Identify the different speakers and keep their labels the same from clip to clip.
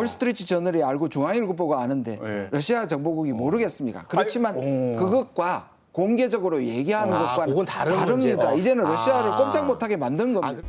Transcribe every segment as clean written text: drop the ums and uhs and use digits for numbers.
Speaker 1: 월스트리트 저널이 알고 중앙일보가 아는데
Speaker 2: 네.
Speaker 1: 러시아 정보국이 모르겠습니까? 그렇지만 그것과 공개적으로 얘기하는 것과는
Speaker 3: 그건 다른
Speaker 1: 다릅니다.
Speaker 3: 문제.
Speaker 1: 이제는 러시아를 꼼짝 못하게 만든 겁니다.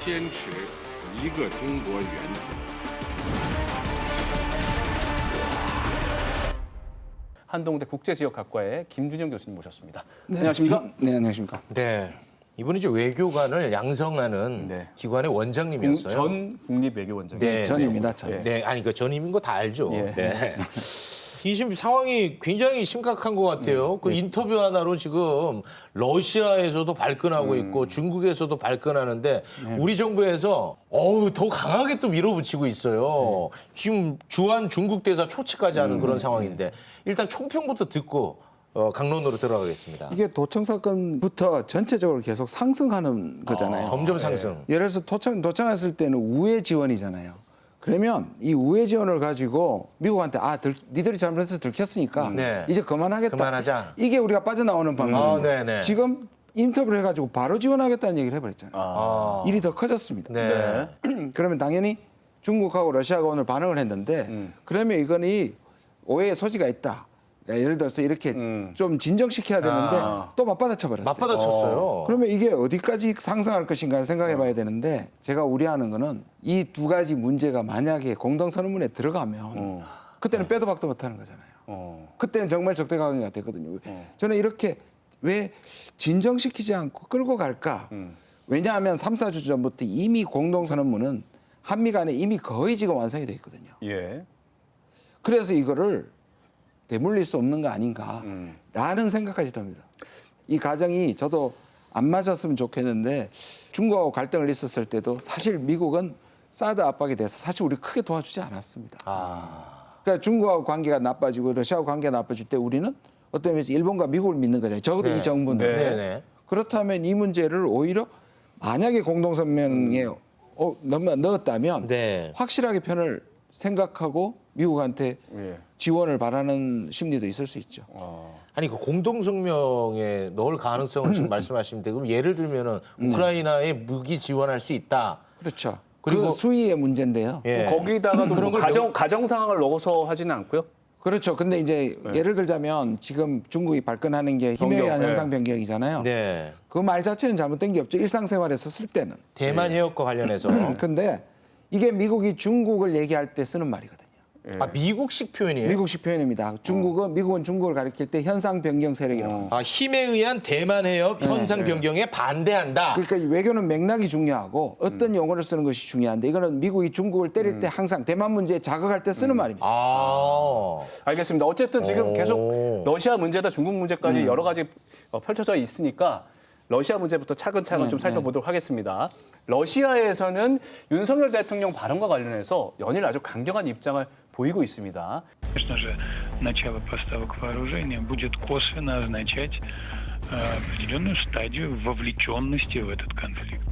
Speaker 4: 坚持一个中国原则。
Speaker 2: 한동대 국제지역학과의 김준영 교수님 모셨습니다. 안녕하십니까?
Speaker 1: 네, 안녕하십니까?
Speaker 3: 네. 이분이 이제 외교관을 양성하는
Speaker 2: 네.
Speaker 3: 기관의 원장님이었어요.
Speaker 2: 전 국립외교원장.
Speaker 3: 네,
Speaker 1: 전입니다. 전.
Speaker 3: 네, 아니 그 전임인 거 다 알죠.
Speaker 2: 예.
Speaker 3: 네. 이 지금 상황이 굉장히 심각한 것 같아요. 그 인터뷰 하나로 지금 러시아에서도 발끈하고 있고 중국에서도 발끈하는데 우리 정부에서 더 강하게 또 밀어붙이고 있어요. 지금 주한 중국 대사 초치까지 하는 그런 상황인데 일단 총평부터 듣고 강론으로 들어가겠습니다.
Speaker 1: 이게 도청 사건부터 전체적으로 계속 상승하는 거잖아요.
Speaker 3: 점점 상승.
Speaker 1: 예를 들어서 도청했을 때는 우회 지원이잖아요. 그러면 이 우회 지원을 가지고 미국한테 니들이 잘못해서 들켰으니까
Speaker 3: 네.
Speaker 1: 이제 그만하겠다.
Speaker 3: 그만하자.
Speaker 1: 이게 우리가 빠져나오는 방법입니다.
Speaker 3: 네네.
Speaker 1: 지금 인터뷰를 해가지고 바로 지원하겠다는 얘기를 해버렸잖아요. 일이 더 커졌습니다.
Speaker 3: 네.
Speaker 1: 그러면 당연히 중국하고 러시아가 오늘 반응을 했는데 그러면 이거는 오해의 소지가 있다. 예를 들어서 이렇게 좀 진정시켜야 되는데 또 맞받아쳐 버렸어요.
Speaker 3: 맞받아쳤어요.
Speaker 1: 그러면 이게 어디까지 상승할 것인가 생각해 봐야 되는데 제가 우려하는 거는 이 두 가지 문제가 만약에 공동선언문에 들어가면 그때는 빼도 박도 못하는 거잖아요. 그때는 정말 적대강화가 되거든요. 저는 이렇게 왜 진정시키지 않고 끌고 갈까? 왜냐하면 3, 4주 전부터 이미 공동선언문은 한미 간에 이미 거의 지금 완성이 돼 있거든요.
Speaker 2: 예.
Speaker 1: 그래서 이거를 되물릴 수 없는 거 아닌가라는 생각까지 듭니다. 이 가정이 저도 안 맞았으면 좋겠는데 중국하고 갈등을 있었을 때도 사실 미국은 사드 압박에 대해서 사실 우리 크게 도와주지 않았습니다. 그러니까 중국하고 관계가 나빠지고 러시아하고 관계가 나빠질 때 우리는 어떤 면에서 일본과 미국을 믿는 거잖아요. 적어도 이 정부는.
Speaker 3: 네.
Speaker 1: 그렇다면 이 문제를 오히려 만약에 공동선명에 넣었다면
Speaker 3: 네.
Speaker 1: 확실하게 편을 생각하고 미국한테
Speaker 2: 예.
Speaker 1: 지원을 바라는 심리도 있을 수 있죠.
Speaker 3: 아니 그 공동성명에 넣을 가능성을 지금 말씀하시는데 그럼 예를 들면은 우크라이나에 무기 지원할 수 있다.
Speaker 1: 그렇죠.
Speaker 3: 그리고
Speaker 1: 그 수위의 문제인데요.
Speaker 3: 예.
Speaker 2: 거기다가도
Speaker 3: 그런
Speaker 2: 뭐
Speaker 3: 걸
Speaker 2: 가정 상황을 넣어서 하지는 않고요.
Speaker 1: 그렇죠. 근데 이제 예를 들자면 지금 중국이 발끈하는 게 힘에 의한
Speaker 2: 변경,
Speaker 1: 현상 변경이잖아요.
Speaker 3: 네.
Speaker 1: 그 말 자체는 잘못된 게 없죠. 일상생활에서 쓸 때는.
Speaker 3: 대만 해역과 관련해서
Speaker 1: 근데 이게 미국이 중국을 얘기할 때 쓰는 말이거든요.
Speaker 3: 미국식 표현이에요.
Speaker 1: 미국식 표현입니다. 미국은 중국을 가리킬 때 현상 변경 세력이라고 합니다.
Speaker 3: 힘에 의한 대만 해협 현상 변경에 반대한다.
Speaker 1: 그러니까 이 외교는 맥락이 중요하고 어떤 용어를 쓰는 것이 중요한데 이거는 미국이 중국을 때릴 때 항상 대만 문제에 자극할 때 쓰는 말입니다.
Speaker 2: 알겠습니다. 어쨌든 지금 계속 러시아 문제다 중국 문제까지 여러 가지 펼쳐져 있으니까 러시아 문제부터 차근차근 좀 살펴보도록 하겠습니다. 러시아에서는 윤석열 대통령 발언과 관련해서 연일 아주 강경한 입장을 보이고 있습니다.
Speaker 5: Конечно же, начало поставок вооружения будет косвенно означать определенную стадию вовлеченности в этот конфликт.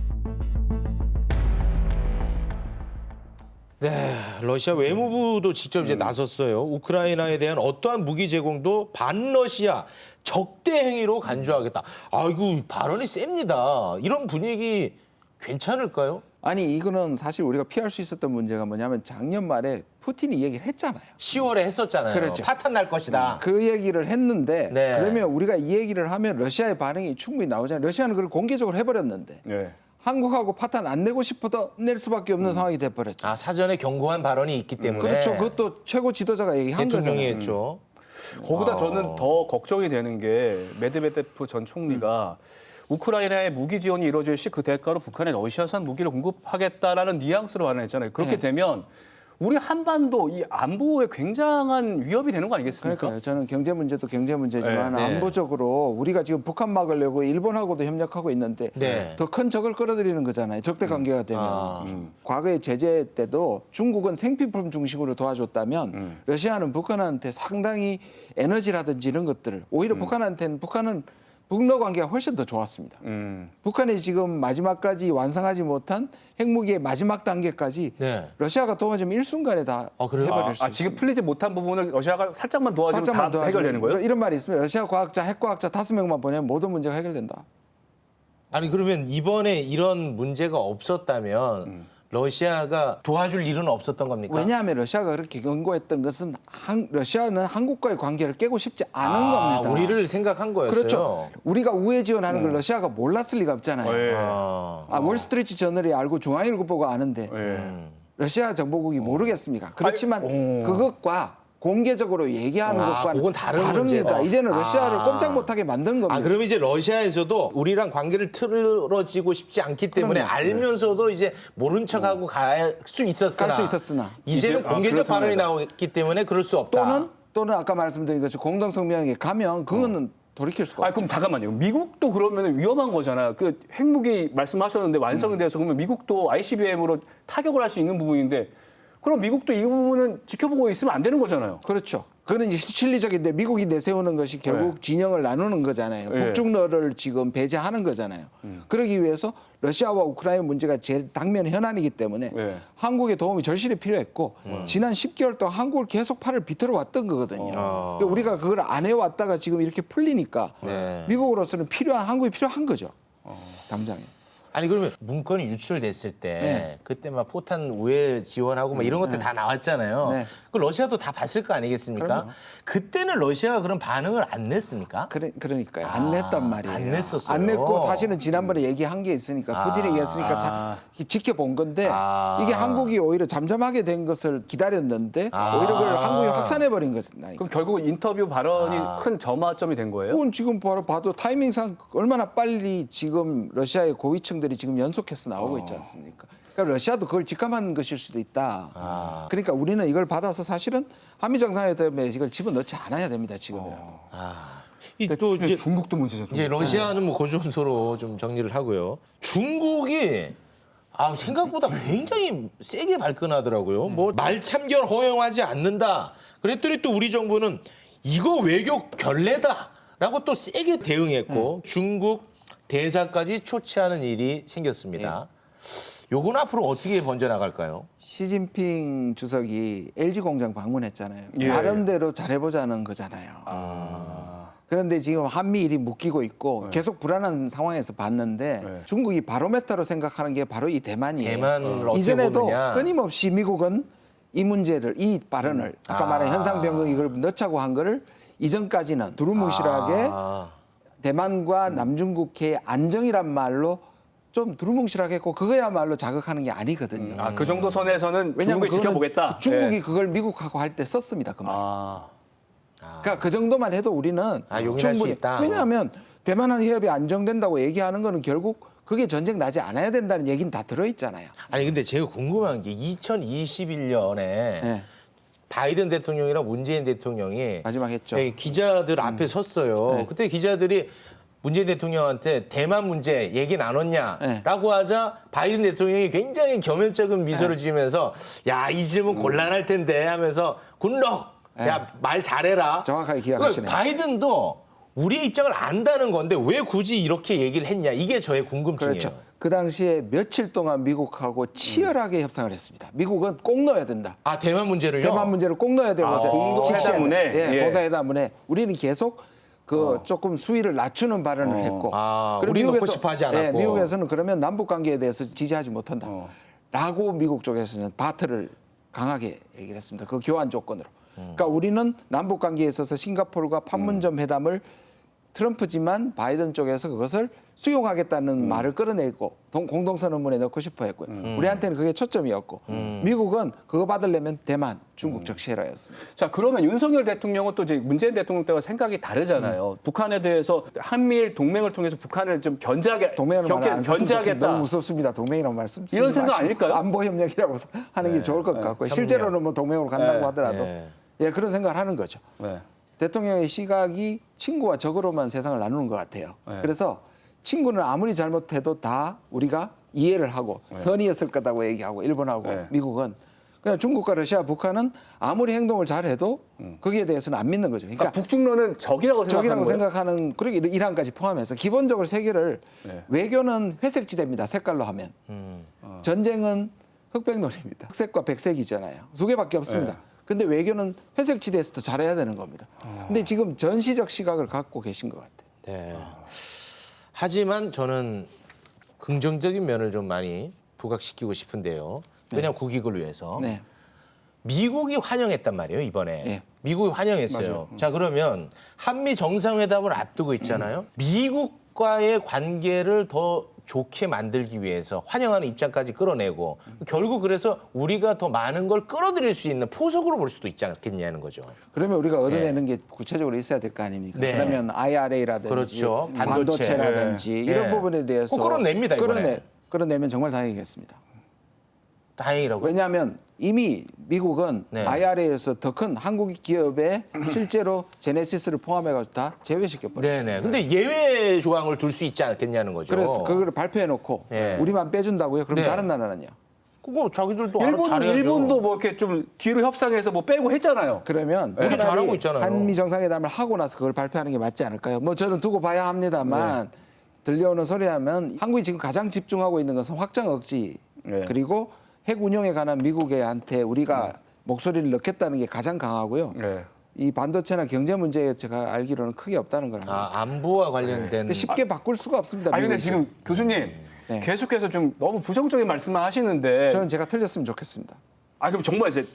Speaker 3: 네, 러시아 외무부도 직접 이제 나섰어요. 우크라이나에 대한 어떠한 무기 제공도 반러시아 적대 행위로 간주하겠다. 아이고 발언이 셉니다. 이런 분위기 괜찮을까요?
Speaker 1: 아니 이거는 사실 우리가 피할 수 있었던 문제가 뭐냐면 작년 말에 푸틴이 얘기를 했잖아요.
Speaker 3: 10월에 했었잖아요.
Speaker 1: 그렇죠.
Speaker 3: 파탄 날 것이다.
Speaker 1: 그 얘기를 했는데
Speaker 3: 네.
Speaker 1: 그러면 우리가 이 얘기를 하면 러시아의 반응이 충분히 나오잖아요. 러시아는 그걸 공개적으로 해버렸는데
Speaker 2: 예.
Speaker 1: 한국하고 파탄 안 내고 싶어도 낼 수밖에 없는 상황이 돼버렸죠.
Speaker 3: 사전에 경고한 발언이 있기 때문에
Speaker 1: 그렇죠. 그것도 최고 지도자가 얘기한
Speaker 3: 대통령이
Speaker 1: 거잖아요.
Speaker 3: 했죠.
Speaker 2: 거기다 저는 더 걱정이 되는 게 메드베데프 전 총리가 우크라이나에 무기 지원이 이루어질 시 그 대가로 북한에 러시아산 무기를 공급하겠다라는 뉘앙스로 발언했잖아요. 그렇게 되면 우리 한반도 이 안보에 굉장한 위협이 되는 거 아니겠습니까?
Speaker 1: 그러니까요. 저는 경제 문제도 경제 문제지만
Speaker 3: 네.
Speaker 1: 안보적으로 우리가 지금 북한 막으려고 일본하고도 협력하고 있는데
Speaker 3: 네.
Speaker 1: 더 큰 적을 끌어들이는 거잖아요. 적대 관계가 되면. 과거에 제재 때도 중국은 생필품 중심으로 도와줬다면 러시아는 북한한테 상당히 에너지라든지 이런 것들을 오히려 북한은 북러 관계가 훨씬 더 좋았습니다. 북한이 지금 마지막까지 완성하지 못한 핵무기의 마지막 단계까지
Speaker 3: 네.
Speaker 1: 러시아가 도와주면 일순간에 다
Speaker 3: 그래요?
Speaker 1: 해버릴 수 있어요.
Speaker 2: 지금 풀리지 못한 부분을 러시아가 살짝만 도와주면 다
Speaker 1: 도와주면
Speaker 2: 해결되는 거예요?
Speaker 1: 이런 말이 있습니다. 러시아 과학자, 핵과학자 5명만 보내면 모든 문제가 해결된다.
Speaker 3: 아니 그러면 이번에 이런 문제가 없었다면 러시아가 도와줄 일은 없었던 겁니까?
Speaker 1: 왜냐하면 러시아가 그렇게 경고했던 것은 러시아는 한국과의 관계를 깨고 싶지 않은 겁니다.
Speaker 3: 우리를 생각한 거였어요.
Speaker 1: 그렇죠. 우리가 우회 지원하는 걸 러시아가 몰랐을 리가 없잖아요.
Speaker 2: 네.
Speaker 1: 월스트리트 저널이 알고 중앙일보 보고 아는데
Speaker 2: 네.
Speaker 1: 러시아 정보국이 모르겠습니까? 그렇지만 그것과 공개적으로 얘기하는 것과는
Speaker 3: 그건 다른
Speaker 1: 다릅니다.
Speaker 3: 문제다.
Speaker 1: 이제는 러시아를 꼼짝 못하게 만든 겁니다.
Speaker 3: 그럼 이제 러시아에서도 우리랑 관계를 틀어지고 싶지 않기 때문에
Speaker 1: 그럼요.
Speaker 3: 알면서도 이제 모른 척하고 갈 수 있었으나,
Speaker 1: 갈수 있었으나.
Speaker 3: 이제는
Speaker 2: 이제-
Speaker 3: 공개적
Speaker 2: 그렇습니다.
Speaker 3: 발언이 나오기 때문에 그럴 수 없다.
Speaker 1: 또는 아까 말씀드린 것처럼 공동성명에 가면 그거는 돌이킬 수가 없죠.
Speaker 2: 그럼 잠깐만요. 미국도 그러면 위험한 거잖아요. 그 핵무기 말씀하셨는데 완성이 돼서 그러면 미국도 ICBM으로 타격을 할 수 있는 부분인데 그럼 미국도 이 부분은 지켜보고 있으면 안 되는 거잖아요.
Speaker 1: 그렇죠. 그거는 이제 실리적인데 미국이 내세우는 것이 결국 진영을 나누는 거잖아요.
Speaker 2: 네.
Speaker 1: 북중러를 지금 배제하는 거잖아요. 그러기 위해서 러시아와 우크라이나 문제가 제일 당면 현안이기 때문에
Speaker 2: 네.
Speaker 1: 한국의 도움이 절실히 필요했고 지난 10개월 동안 한국을 계속 팔을 비틀어 왔던 거거든요. 그러니까 우리가 그걸 안 해왔다가 지금 이렇게 풀리니까
Speaker 3: 네.
Speaker 1: 미국으로서는 한국이 필요한 거죠. 당장에.
Speaker 3: 아니 그러면 문건이 유출됐을 때
Speaker 1: 네.
Speaker 3: 그때 막 포탄 우회 지원하고 막 이런 것들 다 나왔잖아요.
Speaker 1: 네.
Speaker 3: 그 러시아도 다 봤을 거 아니겠습니까?
Speaker 1: 그럼요.
Speaker 3: 그때는 러시아가 그런 반응을 안 냈습니까?
Speaker 1: 그러니까요. 안 냈단 말이에요.
Speaker 3: 안 냈었어요.
Speaker 1: 안 냈고 사실은 지난번에 얘기한 게 있으니까 푸틴이 얘기했으니까 지켜본 건데 이게 한국이 오히려 잠잠하게 된 것을 기다렸는데 오히려 그걸 한국이 확산해버린 거잖아요.
Speaker 2: 그럼 결국 인터뷰 발언이 큰 점화점이 된 거예요?
Speaker 1: 그건 지금 바로 봐도 타이밍상 얼마나 빨리 지금 러시아의 고위층들이 지금 연속해서 나오고 있지 않습니까? 그러니까 러시아도 그걸 직감한 것일 수도 있다. 그러니까 우리는 이걸 받아서 사실은 한미 정상회담에 이걸 집어넣지 않아야 됩니다. 지금이라도.
Speaker 3: 또 이제
Speaker 2: 중국도 문제죠.
Speaker 3: 이제 러시아는 뭐 그 정도로 좀 정리를 하고요. 중국이 생각보다 굉장히 세게 발끈하더라고요. 뭐 말참견 허용하지 않는다. 그랬더니 또 우리 정부는 이거 외교 결례다라고 또 세게 대응했고 중국 대사까지 초치하는 일이 생겼습니다. 요건 앞으로 어떻게 번져나갈까요?
Speaker 1: 시진핑 주석이 LG 공장 방문했잖아요.
Speaker 2: 예.
Speaker 1: 나름대로 잘해보자는 거잖아요. 그런데 지금 한미일이 묶이고 있고 계속 불안한 상황에서 봤는데
Speaker 2: 네.
Speaker 1: 중국이 바로메타로 생각하는 게 바로 이 대만이에요.
Speaker 3: 대만을 어떻게
Speaker 1: 이전에도
Speaker 3: 보느냐.
Speaker 1: 끊임없이 미국은 이 문제를 이 발언을 아까 말한 현상변경 이걸 넣자고 한 거를 이전까지는 두루뭉실하게 대만과 남중국해의 안정이란 말로 좀 두루뭉실하게 했고 그거야말로 자극하는 게 아니거든요.
Speaker 2: 그 정도 선에서는
Speaker 1: 왜냐하면
Speaker 2: 중국을
Speaker 1: 그거는
Speaker 2: 지켜보겠다.
Speaker 1: 중국이
Speaker 2: 예.
Speaker 1: 그걸 미국하고 할 때 썼습니다. 그 말.
Speaker 2: 아,
Speaker 1: 그러니까 그 정도만 해도 우리는
Speaker 3: 용인할 수 있다.
Speaker 1: 왜냐하면 대만한 해협이 안정된다고 얘기하는 거는 결국 그게 전쟁 나지 않아야 된다는 얘기는 다 들어있잖아요.
Speaker 3: 아니 근데 제가 궁금한 게 2021년에
Speaker 1: 네.
Speaker 3: 바이든 대통령이랑 문재인 대통령이
Speaker 1: 마지막 했죠.
Speaker 3: 기자들 앞에 섰어요.
Speaker 1: 네.
Speaker 3: 그때 기자들이 문재인 대통령한테 대만 문제 얘기 나눴냐라고 하자 바이든 대통령이 굉장히 겸연쩍은 미소를 지으면서 야, 이 질문 곤란할 텐데 하면서 굿럭 야, 말 잘해라.
Speaker 1: 정확하게 기억하시네요.
Speaker 3: 바이든도 우리의 입장을 안다는 건데 왜 굳이 이렇게 얘기를 했냐. 이게 저의 궁금증이에요.
Speaker 1: 그렇죠. 그 당시에 며칠 동안 미국하고 치열하게 협상을 했습니다. 미국은 꼭 넣어야 된다.
Speaker 3: 대만 문제를요?
Speaker 1: 대만 문제를 꼭 넣어야 되거든.
Speaker 2: 공동회담문에? 예.
Speaker 1: 공동회담문에 우리는 계속 조금 수위를 낮추는 발언을 했고. 그리고
Speaker 3: 우리 넣고 싶어 하지 않았고.
Speaker 1: 미국에서는 그러면 남북 관계에 대해서 지지하지 못한다. 라고 미국 쪽에서는 바트를 강하게 얘기를 했습니다. 그 교환 조건으로. 그러니까 우리는 남북 관계에 있어서 싱가포르가 판문점 회담을 트럼프지만 바이든 쪽에서 그것을 수용하겠다는 말을 끌어내고 공동선언문에 넣고 싶어 했고요. 우리한테는 그게 초점이었고 미국은 그거 받으려면 대만, 중국 적시해라였습니다.
Speaker 2: 자, 그러면 윤석열 대통령은 또 이제 문재인 대통령 때와 생각이 다르잖아요. 북한에 대해서 한미일 동맹을 통해서 북한을 좀 견제하게
Speaker 1: 동맹이라는 말을 안 썼으면 좋겠는데
Speaker 2: 견제하겠다.
Speaker 1: 너무 무섭습니다. 동맹이라는 말씀 쓰지
Speaker 2: 이런 생각
Speaker 1: 마시고
Speaker 2: 아닐까요?
Speaker 1: 안보협력이라고 하는 게 좋을 것 같고요. 실제로는 뭐 동맹으로 간다고
Speaker 2: 네.
Speaker 1: 하더라도 예, 그런 생각을 하는 거죠.
Speaker 2: 네.
Speaker 1: 대통령의 시각이 친구와 적으로만 세상을 나누는 것 같아요.
Speaker 2: 네.
Speaker 1: 그래서 친구는 아무리 잘못해도 다 우리가 이해를 하고 선의였을 거다고 얘기하고 일본하고
Speaker 2: 네.
Speaker 1: 미국은 그냥 중국과 러시아, 북한은 아무리 행동을 잘해도 거기에 대해서는 안 믿는 거죠.
Speaker 2: 그러니까 북중러는 적이라고 생각하는
Speaker 1: 적이라고
Speaker 2: 거예요?
Speaker 1: 생각하는 그리고 이란까지 포함해서 기본적으로 세계를
Speaker 2: 네.
Speaker 1: 외교는 회색지대입니다. 색깔로 하면 전쟁은 흑백놀이입니다. 흑색과 백색이잖아요. 두 개밖에 없습니다.
Speaker 2: 네.
Speaker 1: 근데 외교는 회색지대에서도 잘해야 되는 겁니다. 근데 지금 전시적 시각을 갖고 계신 것 같아요.
Speaker 3: 네. 하지만 저는 긍정적인 면을 좀 많이 부각시키고 싶은데요. 왜냐하면 국익을 위해서.
Speaker 1: 네.
Speaker 3: 미국이 환영했단 말이에요, 이번에.
Speaker 1: 네.
Speaker 3: 미국이 환영했어요. 자, 그러면 한미 정상회담을 앞두고 있잖아요. 미국과의 관계를 더 좋게 만들기 위해서 환영하는 입장까지 끌어내고 결국 그래서 우리가 더 많은 걸 끌어들일 수 있는 포석으로 볼 수도 있지 않겠냐는 거죠.
Speaker 1: 그러면 우리가 얻어내는 게 구체적으로 있어야 될 거 아닙니까?
Speaker 3: 네.
Speaker 1: 그러면 IRA라든지
Speaker 3: 그렇죠.
Speaker 1: 반도체라든지
Speaker 3: 네.
Speaker 1: 이런
Speaker 3: 네.
Speaker 1: 부분에 대해서
Speaker 3: 꼭 끌어냅니다, 이번에.
Speaker 1: 끌어내면 정말 다행이겠습니다.
Speaker 3: 다행이라고요.
Speaker 1: 왜냐하면 이미 미국은
Speaker 3: 네.
Speaker 1: IRA에서 더 큰 한국 기업에 실제로 제네시스를 포함해가지고 다 제외시켜버렸어요.
Speaker 3: 네네. 근데 예외 조항을 둘 수 있지 않겠냐는 거죠.
Speaker 1: 그래서 그걸 발표해놓고
Speaker 3: 네.
Speaker 1: 우리만 빼준다고요? 그럼
Speaker 3: 네.
Speaker 1: 다른 나라는요?
Speaker 3: 그거 자기들도 알아 잘해야죠.
Speaker 2: 일본도 뭐 이렇게 좀 뒤로 협상해서 뭐 빼고 했잖아요.
Speaker 1: 그러면
Speaker 3: 우리
Speaker 1: 차라리
Speaker 3: 잘하고 있잖아요.
Speaker 1: 한미 정상회담을 하고 나서 그걸 발표하는 게 맞지 않을까요? 뭐 저는 두고 봐야 합니다만 들려오는 소리하면 한국이 지금 가장 집중하고 있는 것은 확장 억지
Speaker 2: 네.
Speaker 1: 그리고 핵 운용에 관한 미국한테 우리가 목소리를 넣겠다는 게 가장 강하고요.
Speaker 2: 네.
Speaker 1: 이 반도체나 경제 문제에 제가 알기로는 크게 없다는 걸 알고 있습니다.
Speaker 3: 안보와 관련된
Speaker 1: 근데 쉽게 바꿀 수가 없습니다.
Speaker 2: 아니 근데
Speaker 1: 미국이
Speaker 2: 지금 교수님
Speaker 1: 네.
Speaker 2: 계속해서 좀 너무 부정적인 말씀만 하시는데
Speaker 1: 저는 제가 틀렸으면 좋겠습니다.
Speaker 2: 아 그럼 정말 이제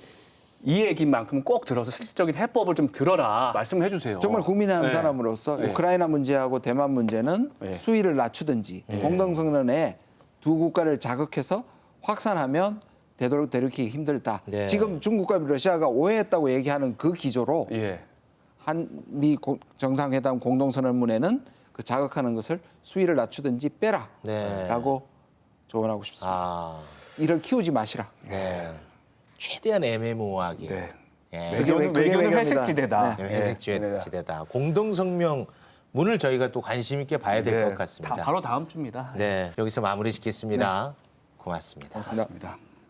Speaker 2: 이 얘기만큼 꼭 들어서 실질적인 해법을 좀 들어라 말씀해 주세요.
Speaker 1: 정말 국민의 한 사람으로서
Speaker 2: 네.
Speaker 1: 우크라이나 문제하고 대만 문제는
Speaker 2: 네.
Speaker 1: 수위를 낮추든지 공동선언에 두 국가를 자극해서 확산하면 되도록 되돌리기 힘들다.
Speaker 3: 네.
Speaker 1: 지금 중국과 러시아가 오해했다고 얘기하는 그 기조로
Speaker 2: 예.
Speaker 1: 한미 정상회담 공동선언문에는 그 자극하는 것을 수위를 낮추든지 빼라라고
Speaker 3: 네.
Speaker 1: 조언하고 싶습니다.
Speaker 3: 아,
Speaker 1: 이를 키우지 마시라.
Speaker 3: 네. 최대한 애매모호하게.
Speaker 2: 네.
Speaker 3: 예.
Speaker 2: 외교는
Speaker 1: 그게
Speaker 2: 외교는
Speaker 1: 외교입니다.
Speaker 2: 회색지대다.
Speaker 1: 네.
Speaker 3: 회색지대다. 공동성명문을 저희가 또 관심 있게 봐야 될 것 같습니다.
Speaker 2: 바로 다음 주입니다.
Speaker 3: 네, 여기서 마무리 짓겠습니다. 고맙습니다.
Speaker 2: 고맙습니다.